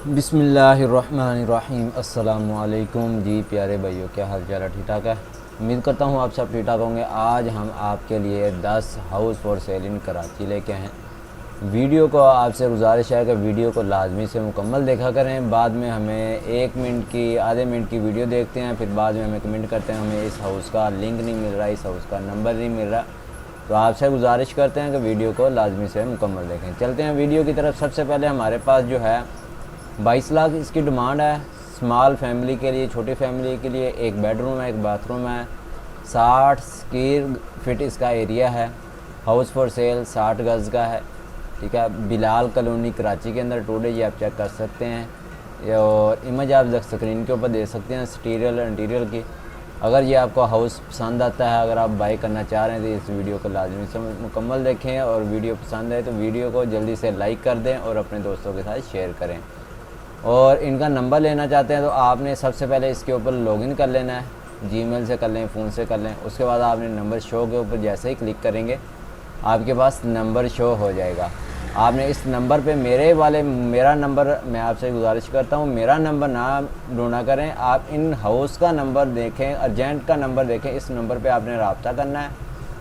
बिस्मिल्लाहिर्रहमानिर्रहीम। अस्सलामुअलैकुम जी प्यारे भाइयों, क्या हाल चाल है? ठीक ठाक है। उम्मीद करता हूँ आप सब ठीक ठाक होंगे। आज हम आपके लिए 10 हाउस फॉर सेल इन कराची लेके हैं। वीडियो को आपसे गुजारिश है कि वीडियो को लाजमी से मुकम्मल देखा करें। बाद में हमें 1 मिनट की आधे मिनट की वीडियो देखते हैं, फिर बाद में हमें कमेंट करते हैं हमें इस हाउस का लिंक नहीं मिल रहा, इस हाउस का नंबर नहीं मिल रहा। तो आपसे गुजारिश करते हैं कि वीडियो को लाजमी से मुकम्मल देखें। चलते हैं वीडियो की तरफ। सबसे पहले हमारे पास जो है 22 लाख इसकी डिमांड है। स्मॉल फैमिली के लिए, छोटी फैमिली के लिए, एक बेडरूम है, एक बाथरूम है, 60 स्क्वायर फिट इसका एरिया है। हाउस फॉर सेल 60 गज़ का है। ठीक है, बिलाल कॉलोनी कराची के अंदर टूडे, ये आप चेक कर सकते हैं और इमेज आप स्क्रीन के ऊपर दे सकते हैं एक्सटीरियर इंटीरियर की। अगर ये आपको हाउस पसंद आता है, अगर आप बाई करना चाह रहे हैं तो इस वीडियो को लाजमी से मुकम्मल देखें और वीडियो पसंद आए तो वीडियो को जल्दी से लाइक कर दें और अपने दोस्तों के साथ शेयर करें। और इनका नंबर लेना चाहते हैं तो आपने सबसे पहले इसके ऊपर लॉगिन कर लेना है। जीमेल से कर लें, फ़ोन से कर लें। उसके बाद आपने नंबर शो के ऊपर जैसे ही क्लिक करेंगे आपके पास नंबर शो हो जाएगा। आपने इस नंबर पे मेरा नंबर, मैं आपसे गुजारिश करता हूँ मेरा नंबर ना ढूंढा करें, आप इन हाउस का नंबर देखें, अर्जेंट का नंबर देखें। इस नंबर पे आपने रब्ता करना है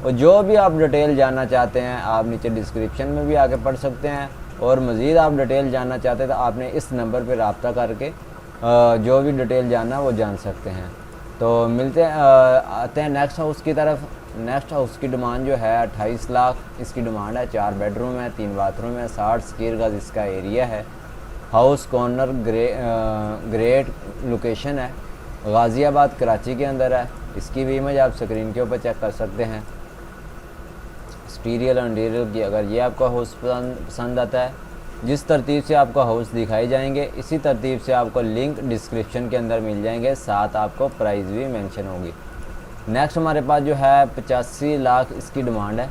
और जो भी आप डिटेल जानना चाहते हैं आप नीचे डिस्क्रिप्शन में भी आके पढ़ सकते हैं। और मज़ीद आप डिटेल जानना चाहते हैं तो आपने इस नंबर पर रब्ता करके जो भी डिटेल जानना वो जान सकते हैं। तो मिलते हैं, आते हैं नेक्स्ट हाउस की तरफ। नेक्स्ट हाउस की डिमांड जो है 28 लाख इसकी डिमांड है। 4 बेडरूम है, 3 बाथरूम है, 60 स्क्वायर गज इसका एरिया है। हाउस कॉर्नर ग्रेट लोकेशन है, गाज़ियाबाद कराची के अंदर है। इसकी भी इमेज आप स्क्रीन के ऊपर चेक कर सकते हैं एक्सटीरियर और इंटीरियर की। अगर ये आपका हाउस पसंद आता है, जिस तरतीब से आपको हाउस दिखाई जाएंगे इसी तरतीब से आपको लिंक डिस्क्रिप्शन के अंदर मिल जाएंगे, साथ आपको प्राइस भी मेंशन होगी। नेक्स्ट हमारे पास जो है 85 लाख इसकी डिमांड है।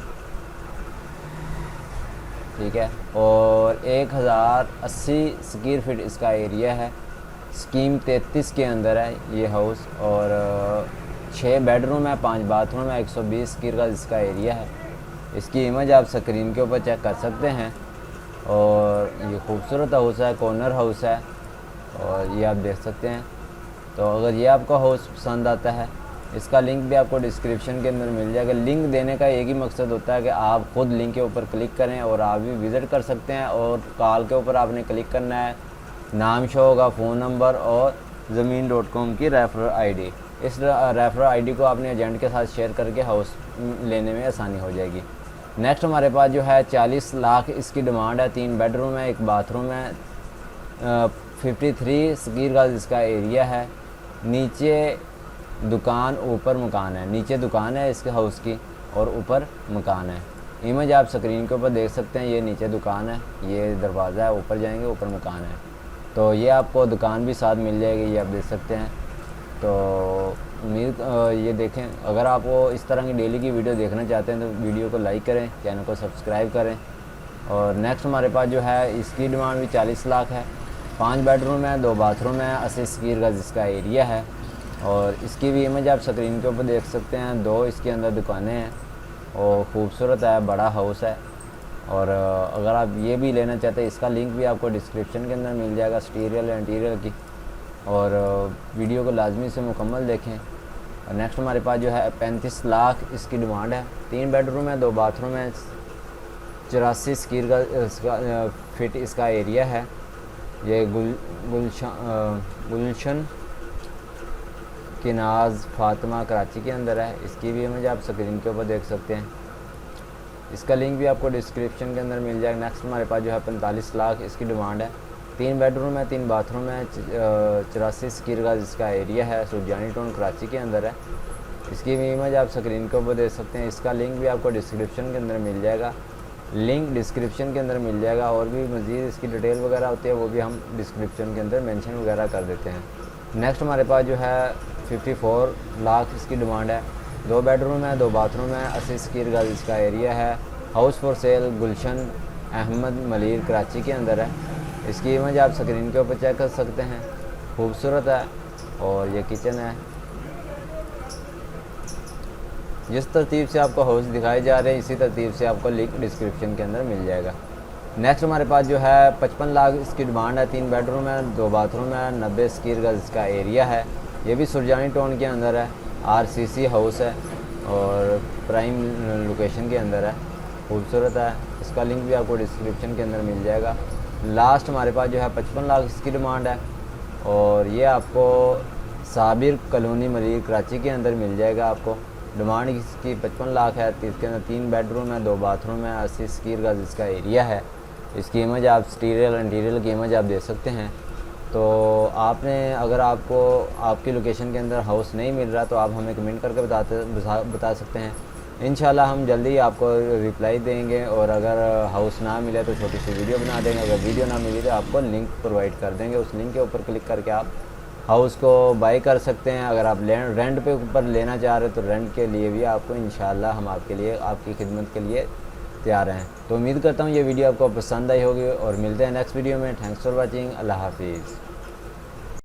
ठीक है, और 1080 स्क्वायर फीट इसका एरिया है। स्कीम 33 के अंदर है ये हाउस और 6 बेडरूम है, 5 बाथरूम है, 120 स्क्वायर का इसका एरिया है। इसकी इमेज आप स्क्रीन के ऊपर चेक कर सकते हैं। और ये खूबसूरत हाउस है, कॉर्नर हाउस है और ये आप देख सकते हैं। तो अगर ये आपका हाउस पसंद आता है, इसका लिंक भी आपको डिस्क्रिप्शन के अंदर मिल जाएगा। लिंक देने का एक ही मकसद होता है कि आप ख़ुद लिंक के ऊपर क्लिक करें और आप भी विज़िट कर सकते हैं। और कॉल के ऊपर आपने क्लिक करना है, नाम शो होगा, फ़ोन नंबर और ज़मीन.com की रेफर आईडी। इस रेफर आईडी को आपने एजेंट के साथ शेयर करके हाउस लेने में आसानी हो जाएगी। नेक्स्ट हमारे पास जो है 40 लाख इसकी डिमांड है। 3 बेडरूम है, 1 बाथरूम है, 53 स्क्वायर का इसका एरिया है। नीचे दुकान, ऊपर मकान है। नीचे दुकान है इसके हाउस की और ऊपर मकान है। इमेज आप स्क्रीन के ऊपर देख सकते हैं। ये नीचे दुकान है, ये दरवाज़ा है, ऊपर जाएंगे ऊपर मकान है। तो ये आपको दुकान भी साथ मिल जाएगी, ये आप देख सकते हैं। तो उम्मीद ये देखें, अगर आप वो इस तरह की डेली की वीडियो देखना चाहते हैं तो वीडियो को लाइक करें, चैनल को सब्सक्राइब करें। और नेक्स्ट हमारे पास जो है इसकी डिमांड भी 40 लाख है। 5 बेडरूम है, 2 बाथरूम है, 80 स्क्वायर गज इसका एरिया है। और इसकी भी इमेज आप स्क्रीन के ऊपर देख सकते हैं। 2 इसके अंदर दुकानें हैं और ख़ूबसूरत है, बड़ा हाउस है। और अगर आप ये भी लेना चाहते हैं, इसका लिंक भी आपको डिस्क्रिप्शन के अंदर मिल जाएगा एक्सटीरियर इंटीरियर की। और वीडियो को लाजमी से मुकम्मल देखें। और नेक्स्ट हमारे पास जो है 35 लाख इसकी डिमांड है। 3 बेडरूम है, 2 बाथरूम है, 84 स्क्वायर फिट इसका एरिया है। ये गुलशन किनाज फातिमा कराची के अंदर है। इसकी भी इमेज आप स्क्रीन के ऊपर देख सकते हैं। इसका लिंक भी आपको डिस्क्रिप्शन के अंदर मिल जाएगा। नेक्स्ट हमारे पास जो है 45 लाख इसकी डिमांड है। 3 बेडरूम है, 3 बाथरूम है, 84 स्क्वायर का इसका एरिया है। सुरजानी टाउन कराची के अंदर है। इसकी भी इमेज आप स्क्रीन के ऊपर देख सकते हैं। इसका लिंक भी आपको डिस्क्रिप्शन के अंदर मिल जाएगा, लिंक डिस्क्रिप्शन के अंदर मिल जाएगा। और भी मज़ीद इसकी डिटेल वगैरह होती है वो भी हम डिस्क्रिप्शन के अंदर मेंशन वगैरह कर देते हैं। नेक्स्ट हमारे पास जो है 54 लाख इसकी डिमांड है। 2 बेडरूम है, 2 बाथरूम है, 80 स्क्वायर गज इसका एरिया है। हाउस फॉर सेल गुलशन अहमद मलिर कराची के अंदर है। इसकी इमेज आप स्क्रीन के ऊपर चेक कर सकते हैं। खूबसूरत है और ये किचन है। जिस तरतीब से आपको हाउस दिखाए जा रहे हैं इसी तरतीब से आपको लिंक डिस्क्रिप्शन के अंदर मिल जाएगा। नेक्स्ट हमारे पास जो है 55 लाख इसकी डिमांड है। 3 बेडरूम है, 2 बाथरूम है, 90 स्क्वायर गज इसका एरिया है। ये भी सुरजानी टाउन के अंदर है, आरसीसी हाउस है और प्राइम लोकेशन के अंदर है, खूबसूरत है। इसका लिंक भी आपको डिस्क्रिप्शन के अंदर मिल जाएगा। लास्ट हमारे पास जो है 55 लाख इसकी डिमांड है और ये आपको साबिर कॉलोनी मलिर कराची के अंदर मिल जाएगा। आपको डिमांड इसकी 55 लाख है। इसके अंदर 3 बेडरूम है, 2 बाथरूम है, 80 स्क्वायर गज इसका एरिया है। इसकी इमेज आप स्टीरियल इंटीरियल की इमेज आप दे सकते हैं। तो आपने अगर आपको आपकी लोकेशन के अंदर हाउस नहीं मिल रहा तो आप हमें कमेंट करके बता सकते हैं। इंशाल्लाह हम जल्दी आपको रिप्लाई देंगे और अगर हाउस ना मिले तो छोटी सी वीडियो बना देंगे। अगर वीडियो ना मिली तो आपको लिंक प्रोवाइड कर देंगे। उस लिंक के ऊपर क्लिक करके आप हाउस को बाई कर सकते हैं। अगर आप रेंट पे ऊपर लेना चाह रहे हो तो रेंट के लिए भी आपको इंशाल्लाह हम आपके लिए आपकी खिदमत के लिए तैयार हैं। तो उम्मीद करता हूँ ये वीडियो आपको पसंद आई होगी और मिलते हैं नेक्स्ट वीडियो में। Thanks for watching. अल्लाह हाफिज़।